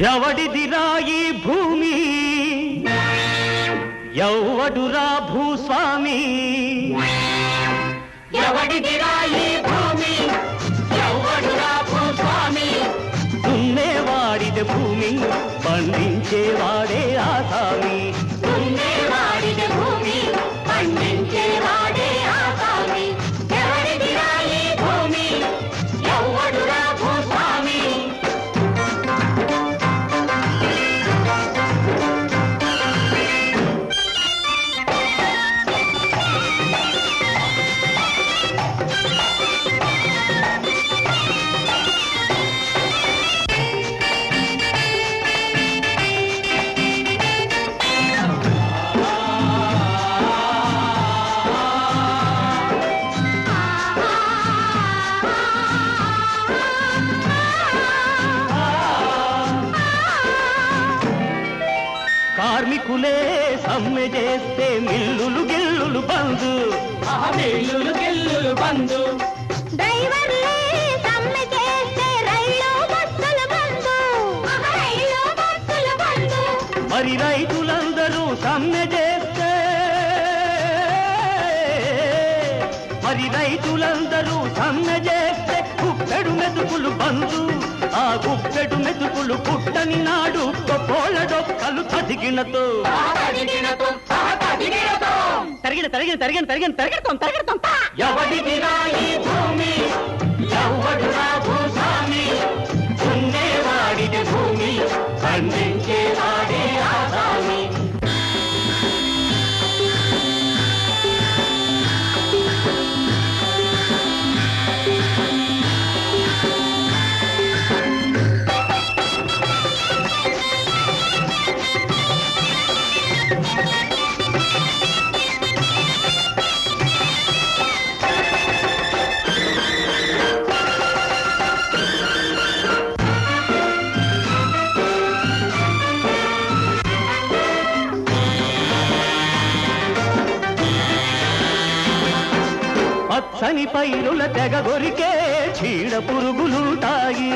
ఎవడిదిరా ఈ భూమి ఎవడురా భూస్వామి ఎవడిదిరా ఈ భూమి ఎవడురా భూస్వామి దున్నేవాడిదే భూమి పండించేవాడే ఆసామి దున్నేవాడిదే భూమి పండించేవాడే ఆసామి ఎవడిదిరా ఈ భూమి ఎవడురా భూస్వామి కార్మికులే సమ్మె చేస్తే మిల్లులు గిల్లులు బందు మిల్లులు గిల్లులు బందు డ్రైవర్లే సమ్మె చేస్తే రైలు బస్సులు బందు రైలు బస్సులు బందు మరి రైతులందరూ సమ్మె చేస్తే గుప్పెడు మెతుకులు బందు ఆ గుప్పెడు మెతుకులు పుట్టని నాడు పోల డొక్కలు తదిగినతో తరిగిడతాం ఎవడిదిరా ఈ భూమి ఎవడురా భూస్వామి దున్నేవాడిది భూమి పండించేవాడే ఆసామి పచ్చని పైరుల తెగ గొరికే చీడ పురుగులుంటాయి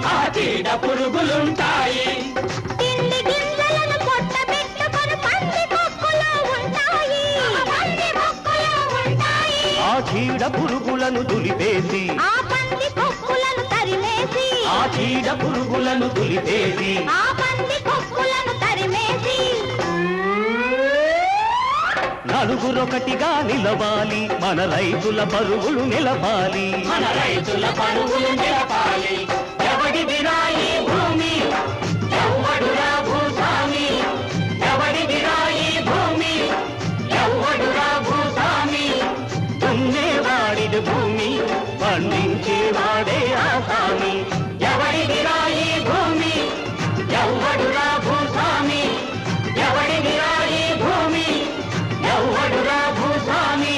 ఆ చీడ పురుగులుంటాయి తిండి గింజలను పొట్ట పెట్టుకొని పంది కొక్కులో ఉంటాయి పంది కొక్కులో ఉంటాయి ఆ చీడ పురుగులను దులిపేసి ఆ పంది కొక్కులను తరిమేసి ఆ చీడ పురుగులను దులిపేసి ఆ పంది కొక్కులను తరిమేసి నలుగురొకటిగా నిలవాలి మన రైతుల పరుగులు నిలవాలి మన రైతుల పరుగులు నిలపాలి ఎవడిదిరా ఈ భూమి ఎవడురా భూస్వామి ఎవడిదిరా ఈ భూమి ఎవడురా భూస్వామి దున్నేవాడిది భూమి పండించేవాడే ఆసామి ఎవడిదిరా ఈ భూమి ఎవడురా భూస్వామి ఎవడిదిరా ఈ భూమి ఎవడురా భూస్వామి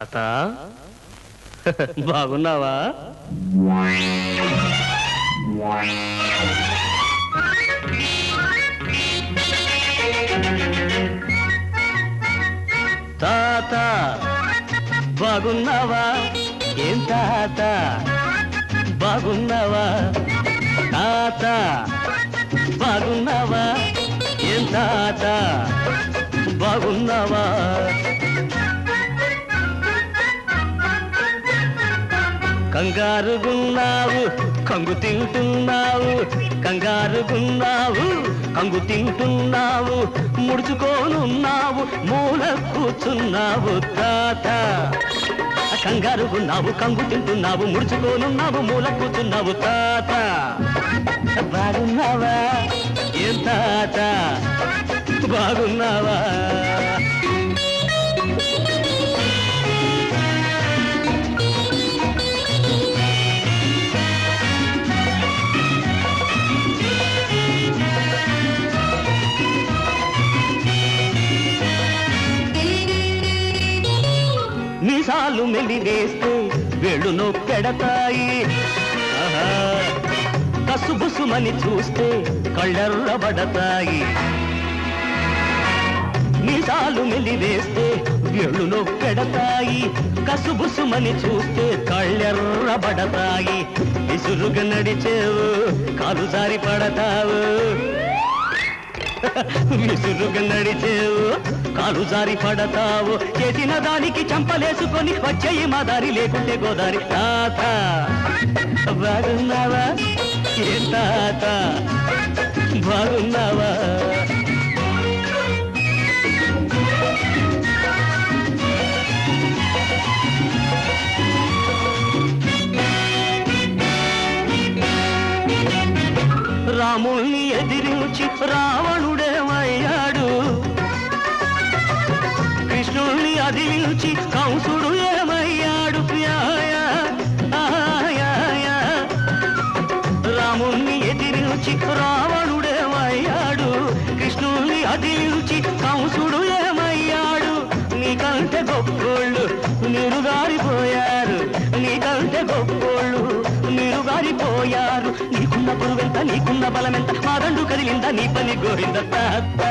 అత బాగున్నావా తాత బాగున్నావా ఏం తాత బాగున్నావా తాత బాగున్నావా ఏం తాత బాగున్నావా కంగారుగున్నావు కంగు తింటున్నావు కంగారుగున్నావు కంగు తింటున్నావు ముడుచుకోనున్నావు మూల కూర్చున్నావు తాత కంగారుగున్నావు కంగు తింటున్నావు ముడుచుకోనున్నావు మూల కూర్చున్నావు తాత బాగున్నావా ఏం తాత బాగున్నావా మీసాలు మెలి మెలివేస్తే వేళును పెడతాయి. ఆహా, కసుబుసుమని చూస్తే కళ్ళెర్రబడతాయి. నిజాలు మెలివేస్తే వేళును పెడతాయి. కసుబుసుమని చూస్తే కళ్ళెర్రబడతాయి. విసురుగా నడిచేవు కాలు జారి పడతావు. విసురుగా నడిచేవు కాలు జారి పడతావు. చేసిన దానికి చంపలేసుకొని వచ్చేయి మా దారి లేకుంటే గోదారి. తాత బాగున్నావా? ఏ తాత బాగున్నావా? రాముణ్ణి ఎదిరించి రావణుడేమయ్యాడు. కృష్ణుణ్ణి అదిలించి కంసుడు ఏమయ్యాడు. రాముణ్ణి ఎదిరించి రావణుడేమయ్యాడు. కృష్ణుణ్ణి అదిలించి కంసుడు ఏమయ్యాడు. నీకంటే గొప్పోళ్ళు నీరుగారిపోయారు. నీకంటే గొప్పోళ్ళు నీరుగారిపోయారు. నీకున్న బరువెంత నీకున్న బలమెంత మా దండు కదిలిందా నీ పని గోరింద. తాత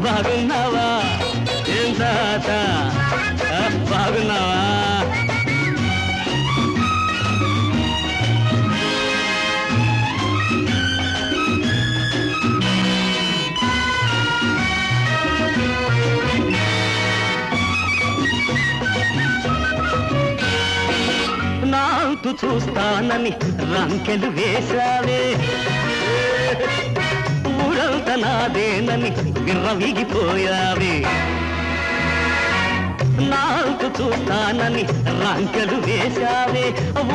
బాగున్నావా? ఏం తాత బాగున్నావా? నాంతు చూస్తానని రంకెలు వేశావే. ఊరంత నాదేనని విర్రవీగిపోయావే. నాంతు చూస్తానని రంకెలు వేశావే.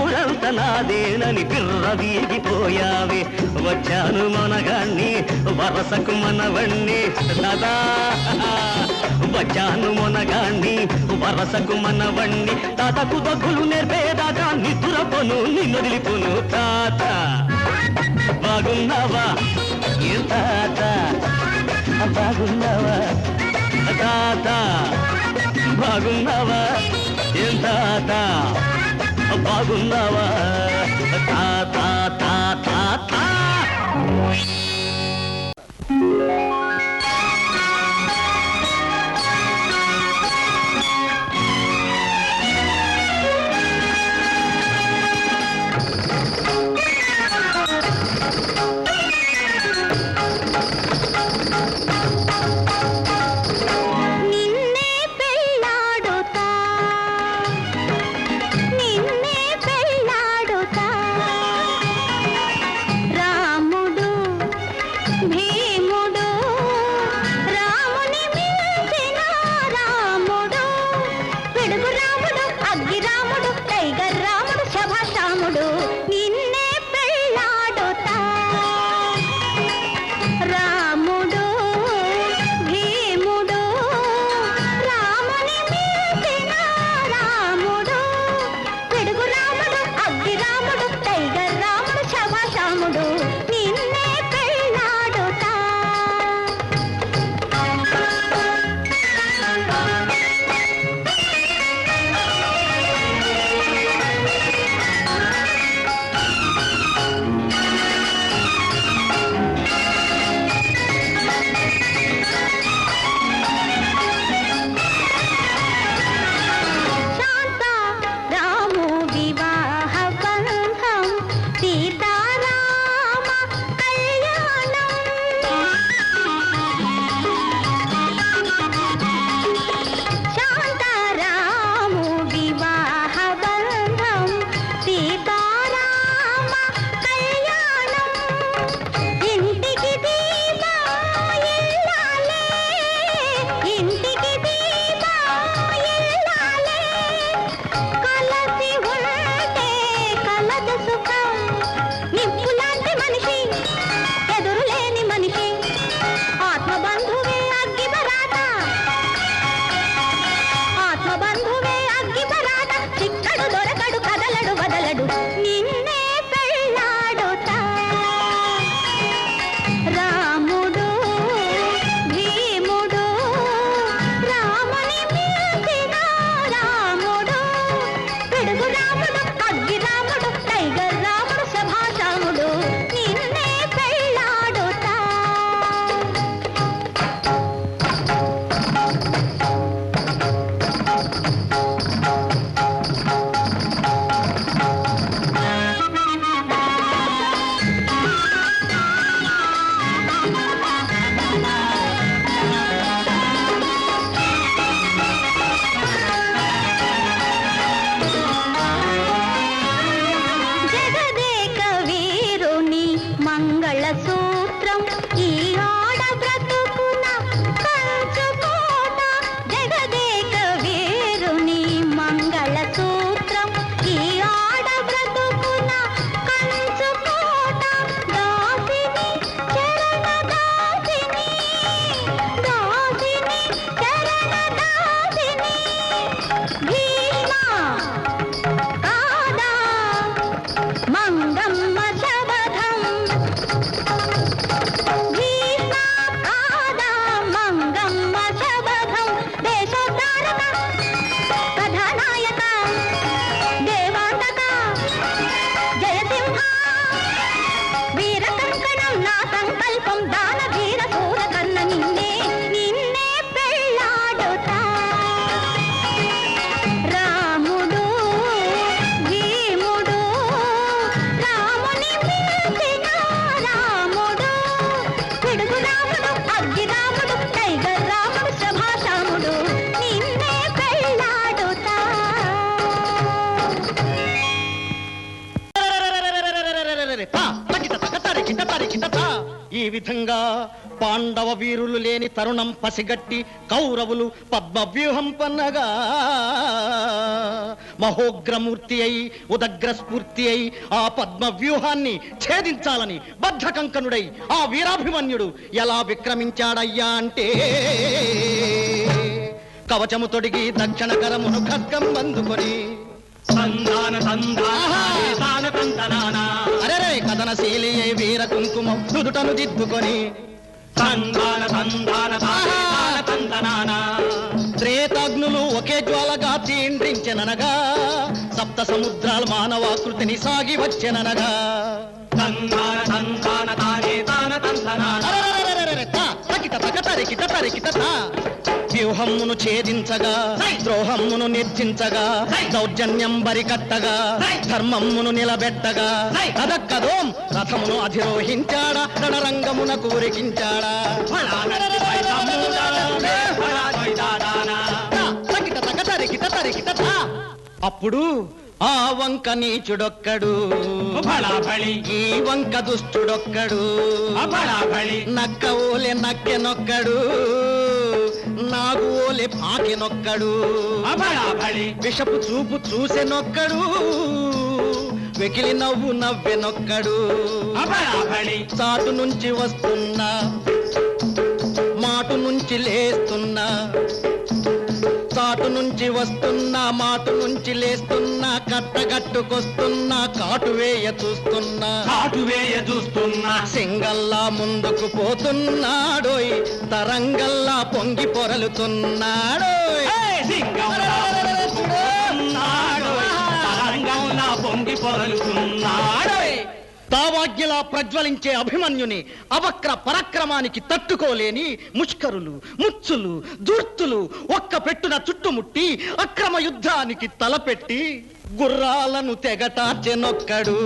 ఊరంత నాదేనని విర్రవీగిపోయావే. వచ్చాను మనగాన్ని వరసకు మనవణ్ణి దాదా. వచ్చాను మొనగాన్ని వరసకు మనవణ్ణి. తాతకు దగ్గులు నేర్పేదాకా నిద్రపోను నిన్నొదిలిపోను. తాత బాగున్నావా? ఏ తాత బాగున్నావా? తాత బాగున్నావా? ఏం తాత బాగున్నావా? తాత తాత తాత విధంగా పాండవ వీరులు లేని తరుణం పసిగట్టి కౌరవులు పద్మవ్యూహం పన్నగా మహోగ్రమూర్తి అయి ఉదగ్ర స్ఫూర్తి అయి ఆ పద్మవ్యూహాన్ని ఛేదించాలని బద్ధకంకనుడై ఆ వీరాభిమన్యుడు ఎలా విక్రమించాడయ్యా అంటే కవచము తొడిగి దక్షిణ కరమును ఖడ్గం అందుకొని అరే కథనశీలి వీర కుంకుమం నుదుటను దిద్దుకొని త్రేతాగ్నులు ఒకే జ్వాలగా తీండ్రించెననగా సప్త సముద్రాల మానవాకృతిని సాగి వచ్చెననగా వ్యూహమ్మును ఛేదించగా ద్రోహమ్మును నిర్జించగా దౌర్జన్యం బరికట్టగా ధర్మమ్మును నిలబెట్టగా కదక్కదోం రథమును అధిరోహించాడా రణరంగమున కూరికించాడా అప్పుడు ఆ వంక నీచుడొక్కడు ఈ వంక దుష్టుడొక్కడు నక్క ఓలే నక్కెనొక్కడు నాగు ఓలే పాకెనొక్కడు విషపు చూపు చూసెనొక్కడు వెకిలి నవ్వు నవ్వెనొక్కడు చాటు నుంచి వస్తున్నా మాటు నుంచి లేస్తున్నా చాటు నుంచి వస్తున్నా మాటు నుంచి లేస్తున్నా కట్టగట్టుకొస్తున్నా కాటువేయ చూస్తున్నా సింగల్లా ముందుకు పోతున్నాడోయ్ తరంగల్లా పొంగి పొరలుతున్నాడోయ్ తావాగ్యలా ప్రజ్వలించే అభిమన్యుని అవక్ర పరాక్రమానికి తట్టుకోలేని ముష్కరులు ముచ్చులు దుర్తులు ఒక్క పెట్టున చుట్టుముట్టి అక్రమ యుద్ధానికి తలపెట్టి గుర్రాలను తెగటార్చెనొక్కడు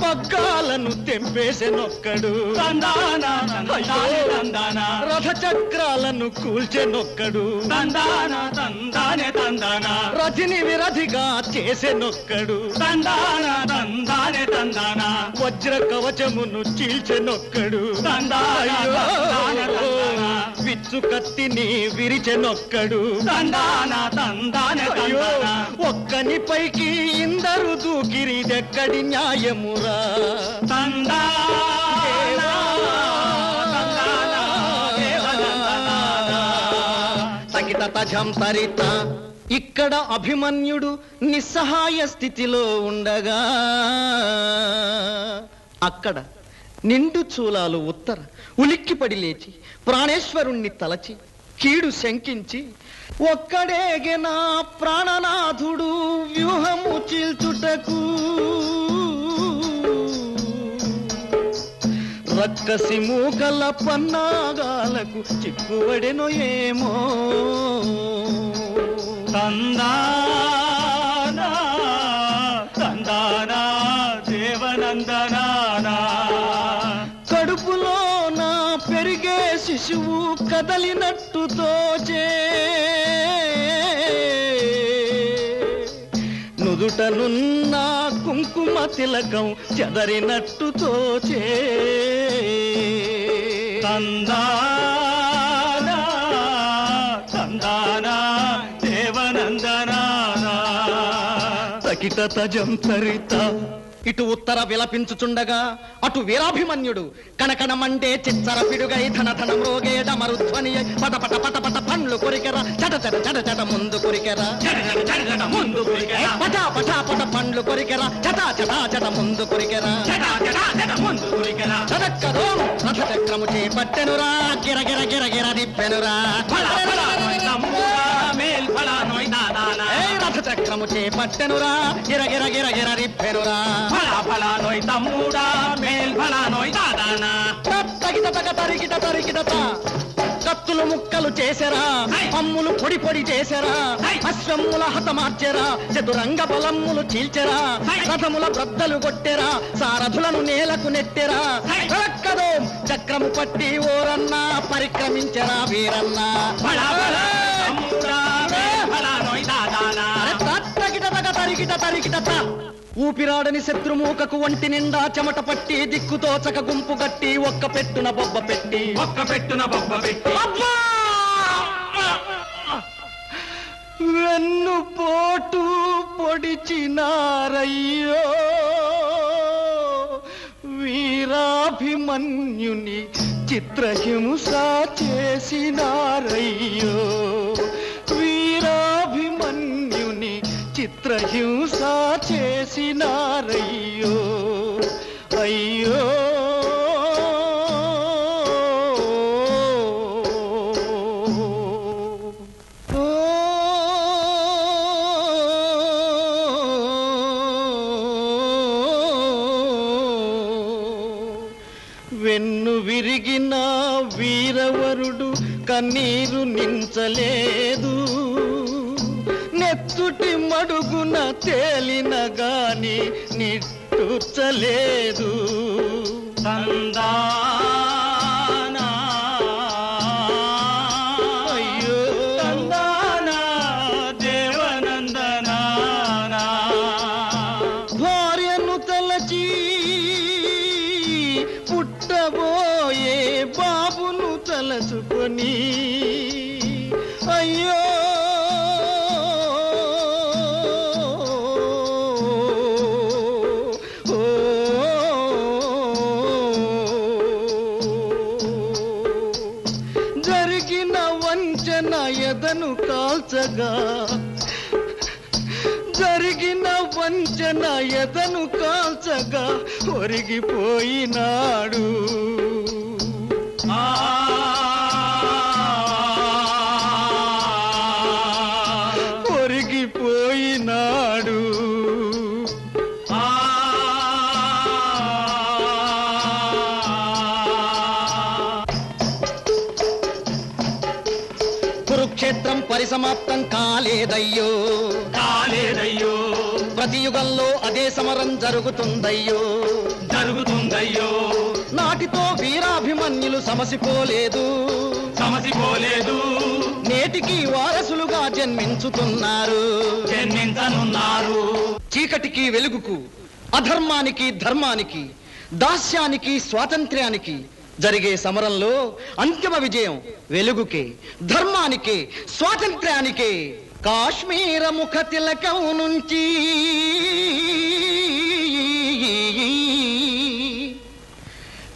పగ్గాలను తెంపేసెనొక్కడు రథ చక్రాలను కూల్చెనొక్కడు రథిని విరధిగా చేసెనొక్కడు వజ్ర కవచమును చీల్చెనొక్కడు విచ్చు కత్తిని విరిచెనొక్కడు ఒక్కని పైకి ఇందరు దూకిరిదెక్కడి న్యాయమురా తరిత ఇక్కడ అభిమన్యుడు నిస్సహాయ స్థితిలో ఉండగా అక్కడ నిండు చూలాలు ఉత్తర ఉలిక్కిపడి లేచి ప్రాణేశ్వరుణ్ణి తలచి కీడు శంకించి ఒక్కడేగిన ప్రాణనాథుడు వ్యూహము చీల్చుటకు రక్కసి మూకల పన్నాగాలకు చిక్కువడెనో ఏమో తందానా దేవనందనా కడుపులో నా పెరిగే శిశువు కదలినట్టు తోచే నుదుటనున్న కుంకుమ తిలకం చెదరినట్టు తోచే తందానా దేవనందనా తకిట తజం తరిత ఇటు ఉత్తర విలపించుచుండగా అటు వీరాభిమన్యుడు కనకనమండే చిచ్చర పిడుగై ధన మ్రోగేడ మరుధ్వని పట పట పట పట పండ్లు కొరికెరా చట చట చట చట ముందు కొరికెరా పట పట పట పండ్లు కొరికెరా చట చట చట ముందు కొరికెరా చదక్కదో రథ చక్రము చేపట్టెనురా గిరగిర గిరగిర దిప్పెనురా రథ చక్రము చేపట్టెనురా గిరగిర గిరగిర దిప్పెనురా కత్తులు ముక్కలు చేసరా అమ్ములు పొడి పొడి చేసరా అశ్వముల హతమార్చెరా చతురంగ బలమ్ములు చీల్చెరా రథముల బ్రద్దలు కొట్టెరా సారథులను నేలకు నెట్టెరా కదో చక్రము పట్టి ఓరన్నా పరిక్రమించరా వీరన్నా తరికిట ఊపిరాడని శత్రుమూకకు ఒంటి నిండా చెమట పట్టి దిక్కుతోచక గుంపు గట్టి ఒక్క పెట్టున బొబ్బ పెట్టి అబ్బా! వెన్ను పోటు పొడిచినారయ్యో వీరాభిమన్యుని చిత్రహింస చేసినారయ్యో వీరాభిమన్యుని చిత్రహింస చేసినారయ్యో అయ్యో వెన్ను విరిగిన వీరవరుడు కన్నీరు నించలేదు నెత్తుటి మడుగున తేలిన గాని నిట్టూర్చలేదు తందానా అయ్యో తందానా దేవనందనానా భార్యను తలచి పుట్టబోయే బాబును తలచుకొని అయ్యో ఓ, జరిగిన వంచన ఎదను కాల్చగా జరిగిన వంచన ఎదను కాల్చగా ఒరిగిపోయినాడు ఒరిగిపోయినాడు కురుక్షేత్రం పరిసమాప్తం కాలేదయ్యో కాలేదయ్యో ప్రతి యుగంలో అదే సమరం జరుగుతుందయ్యో జరుగుతుందయ్యో నాటితో వీరాభిమన్యులు సమసిపోలేదు సమసిపోలేదు నేటికి వారసులుగా జన్మించుతున్నారు జన్మించనున్నారు చీకటికి వెలుగుకు అధర్మానికి ధర్మానికి దాస్యానికి స్వాతంత్ర్యానికి జరిగే సమరంలో అంతిమ విజయం వెలుగుకే ధర్మానికే స్వాతంత్ర్యానికే కాశ్మీర ముఖ తిలకం నుంచి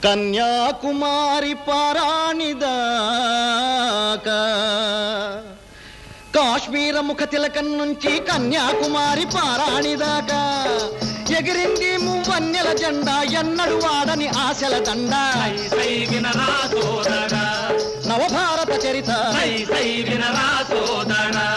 కన్యాకుమారి పారాణిదాకా కాశ్మీర ముఖ తిలకం నుంచి కన్యాకుమారి పారాణిదాకా ఎగిరింది మువ్వన్నెల జెండా ఎన్నడు వాడని ఆశల దండా సై వినరా సోదరా నవభారత చరిత సై వినరా సోదరా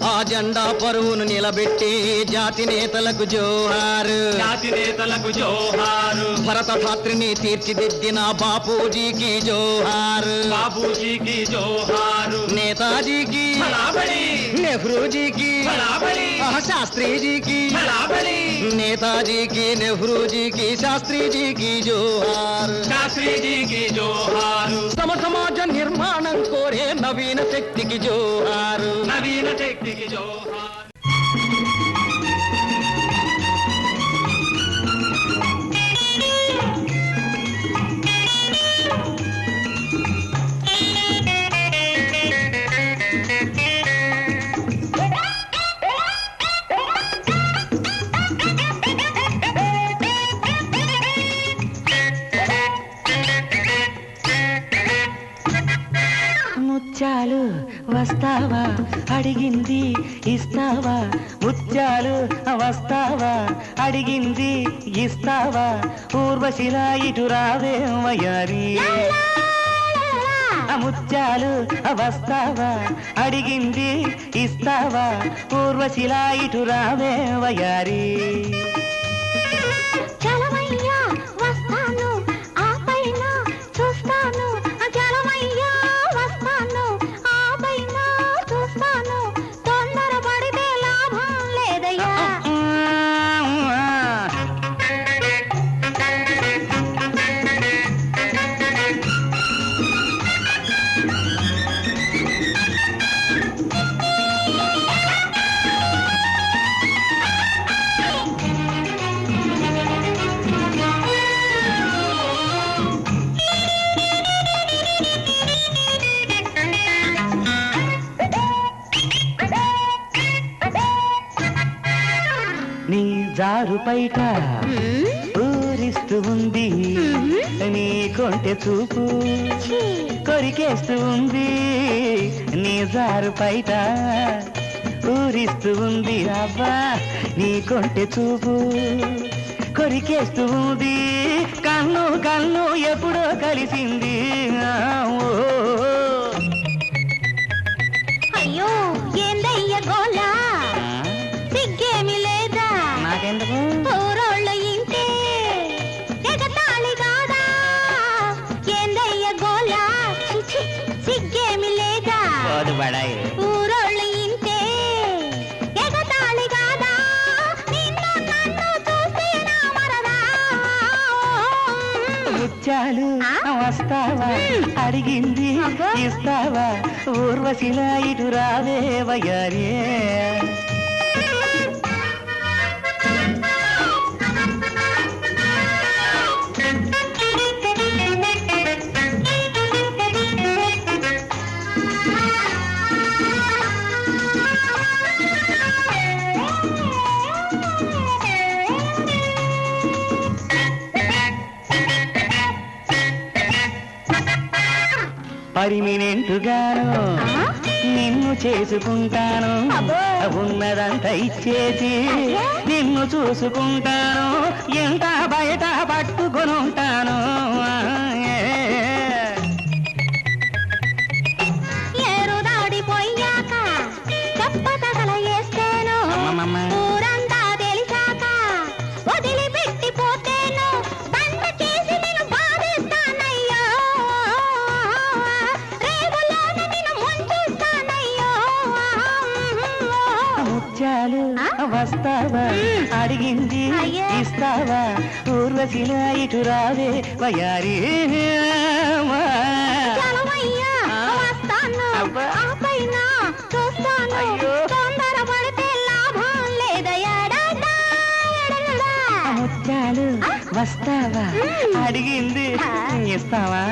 ఆ జెండా పరువును నిలబెట్టి జాతి నేతలకు జోహారు జాతి నేతలకు జోహారు భరత ధాత్రిని తీర్చిదిద్దిన బాపూజీకి జోహారు బాబూజీకి జోహారు నేతాజీకి బలాబలి నెహ్రూజీకి బలాబలి శాస్త్రీజీకి బలాబలి నేతాజీకి నెహ్రూజీకి శాస్త్రీజీకి జోహార్ శాస్త్రీజీకి జోహారు సమ సమాజ నిర్మాణం కోరే నవీన శక్తికి జోహారు నవీన శక్తికి జోహారు ముత్యాలు వస్తావా అడిగింది ఇస్తావా ముత్యాలు వస్తావా అడిగింది ఇస్తావా ఊర్వశిలా ఇటు రావే వయారి ముత్యాలు వస్తావా అడిగింది ఇస్తావా ఊర్వశిలా ఇటు రావే వయారి చలమయ్యా వస్తాను ఆ పైన చూస్తాను చలమయ్యా వస్తాను ఆ పైన చూస్తాను తొందరపడితే లాభం లేదయ్యా నీ జారు పైట ఊరిస్తూ ఉంది నీ కొంటె చూపు కొరికేస్తూ ఉంది నీ జారు పైట ఊరిస్తూ ఉంది అబ్బా నీ కొంటె చూపు కొరికేస్తూ ఉంది కన్ను కన్ను ఎప్పుడో కలిసింది అయ్యో ఏందయ్య గోలా సిగ్గేమి లేదా నాకెందుకు ఊరోళ్ళ ఇంటే ఎగతాళి కాదా ఏందయ్య గోలా చిచి సిగ్గేమి లేదా పోదు బడాయి ఊరోళ్ళ ఇంటే ఎగతాళి కాదా నిన్ను నన్ను చూస్తే నా మరదా ముత్యాలు వస్తావా అడిగింది అబ్బా. ఇస్తావా ఊర్వశిలా ఇటు రావే వయ్యారే పర్మినెంటుగాను నిన్ను చేసుకుంటాను అబ్బో. ఉన్నదంతా ఇచ్చేసి నిన్ను చూసుకుంటాను ఎంత బయట పట్టుకొని ఉంటాను ఏరు దాడిపోయాక చెప్ప తగల వేస్తేను అమ్మమ్మ. ఊరంతా తెలిసాక వదిలిపెట్టిపోతేను బండ చేసి నేను బాధిస్తానయ్యో రేవులోన నేను ముంచుస్తానయ్యో ముత్యాలు వస్తావా అడిగింది అయ్యో. ఇస్తావా ఊర్వశిలా ఇటు రావే వయారి చలమయ్యా వస్తాను అబ్బా. ఆ పైన చూస్తాను అయ్యో. తొందరపడితే లాభం లేదయ్యా ముత్యాలు వస్తావా అడిగింది ఇస్తావా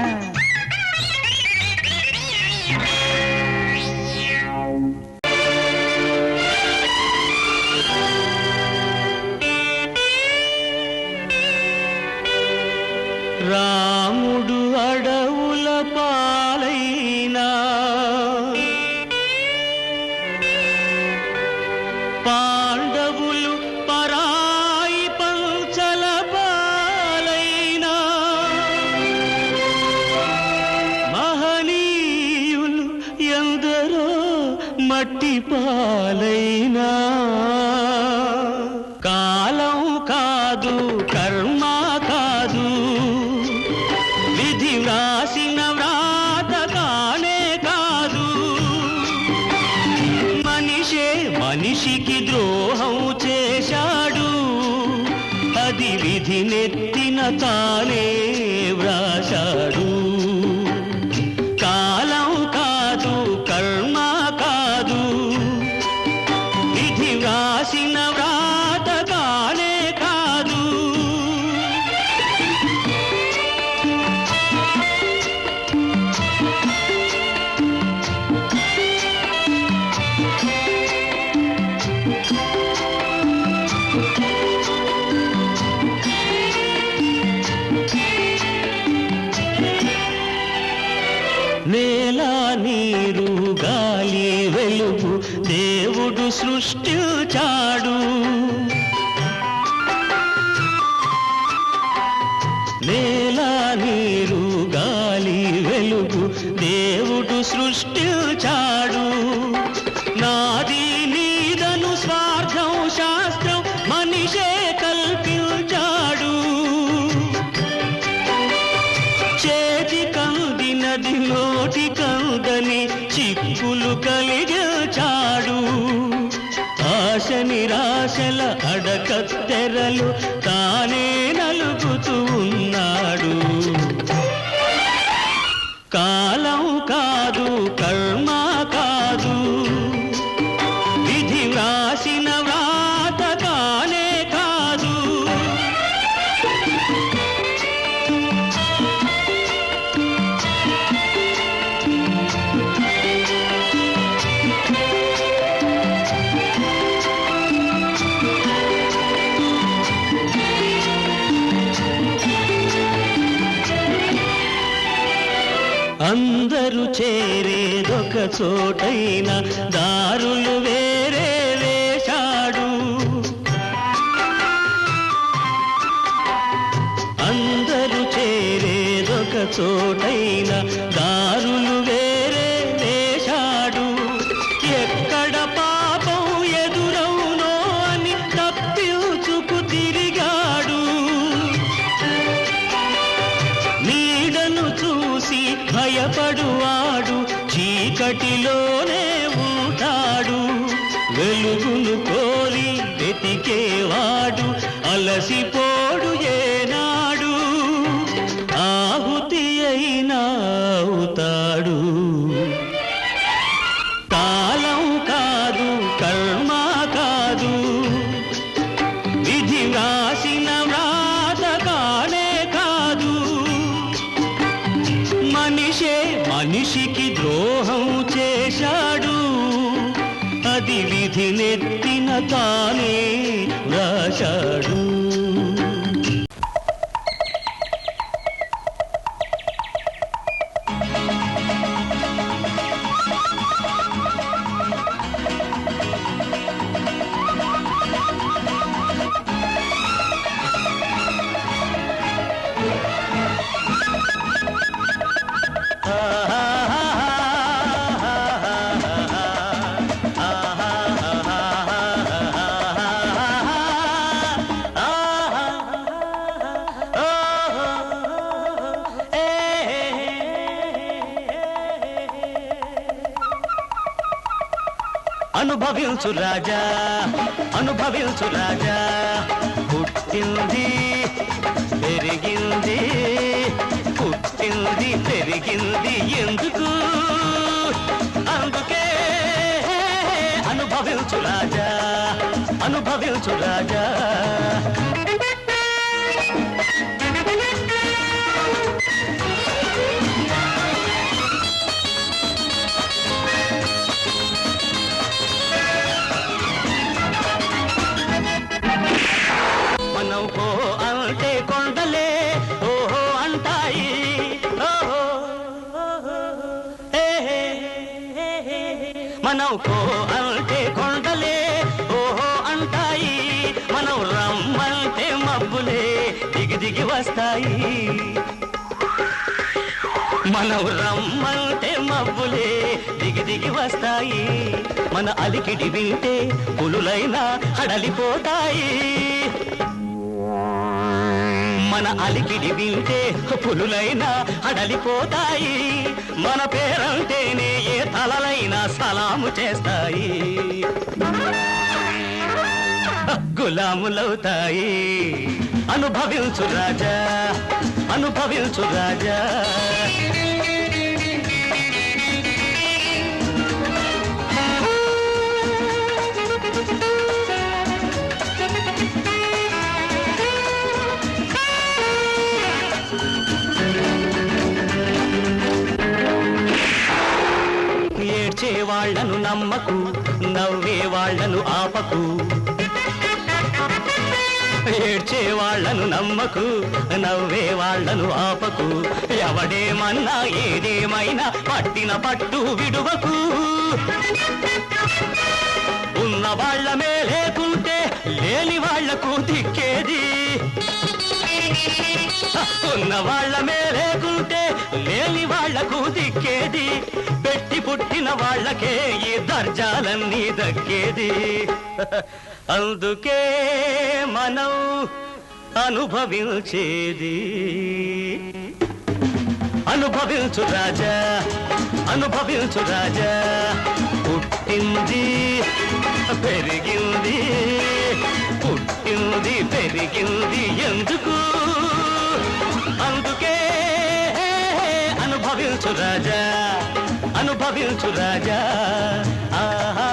రాముడు అడవుల పాలైనా పాండవులు పరాయి పంచల పాలైనా మహనీయులు ఎందరో మట్టి పాలైనా కాలం కాదు కర్మ కాదు విధి వ్రాసిన వ్రాత కానే కాదు మనిషే మనిషికి ద్రోహం చేశాడు అది విధి నెత్తిన తానే వ్రాశాడు కాలం కాదు కర్మ కాదు విధి వ్రాసిన వ్రాత కానే కాదు నేల నీరు గాలి వెలుగు దేవుడు సృష్టించాడు నేల నీరు గాలి వెలుగు దేవుడు సృష్టించాడు నాది నీదను స్వార్థం శాస్త్రం మనిషే కల్పించాడు చేతి కందినది నోటి కందని చిక్కులు కలిగించాడు ఆశ నిరాశల అడకత్తెరలు తానే నలుగుతూ ఉన్నాడు కాలం కాదు కర్మ కాదు విధి వ్రాసిన వ్రాత కానే కాదు చేరేదొక చోటైన దారులు వేరే వేశాడు అందరూ చేరేదొక చోటైన దారులు వేరే వేశాడు ఎక్కడ పాపం ఎదురవునో అని తప్పించుకు తిరిగాడు నీడను చూసి భయపడువాడు చీకటిలోనే ఉంటాడు వెలుగును కోరి వెతికేవాడు అలసిపోడు ఏనాడు ఆహుతి అయినా అవుతాడు కాలం కాదు కర్మ కాదు విధి రాసిన వ్రాత కానే కాదు మనిషికి ద్రోహం చేశాడు అది విధి నెత్తిన తానే రాశాడు అనుభవించు రాజా అనుభవించు రాజా పుట్టింది పెరిగింది పుట్టింది పెరిగింది ఎందుకు అందుకే అనుభవించు రాజా అనుభవించు రాజా అంటే కొండలే ఓహో అంటాయి ఓహో మనం కో అంటే కొండలే ఓహో అంటాయి మనం రమ్మంటే మబ్బులే దిగి దిగి వస్తాయి మనం రమ్మంటే మబ్బులే దిగి దిగి వస్తాయి మన అలికిడి వింటే పులులైనా హడలిపోతాయి మన అలికిడి వింటే పులులైనా హడలిపోతాయి మన పేరంటేనే ఏ తలలైనా సలాము చేస్తాయి గులాములవుతాయి అనుభవించు రాజా అనుభవించు రాజా ఏడ్చే వాళ్లను నమ్మకు నవ్వే వాళ్లను ఆపకు ఏడ్చే వాళ్లను నమ్మకు నవ్వే వాళ్లను ఆపకు ఎవడేమన్నా ఏదేమైనా పట్టిన పట్టు విడువకు ఉన్న వాళ్లమే లేకుంటే లేని వాళ్లకు దిక్కేది ఉన్న వాళ్లమే లేకుంటే లేని వాళ్లకు దిక్కేది పెట్టి పుట్టిన వాళ్లకే ఈ దర్జాలన్నీ దక్కేది అందుకే మనం అనుభవించేది అనుభవించు రాజా అనుభవించు రాజా పుట్టింది పెరిగింది పుట్టింది పెరిగింది ఎందుకు అందుకే అనుభవించు రాజా అనుభవించు రాజా ఆహా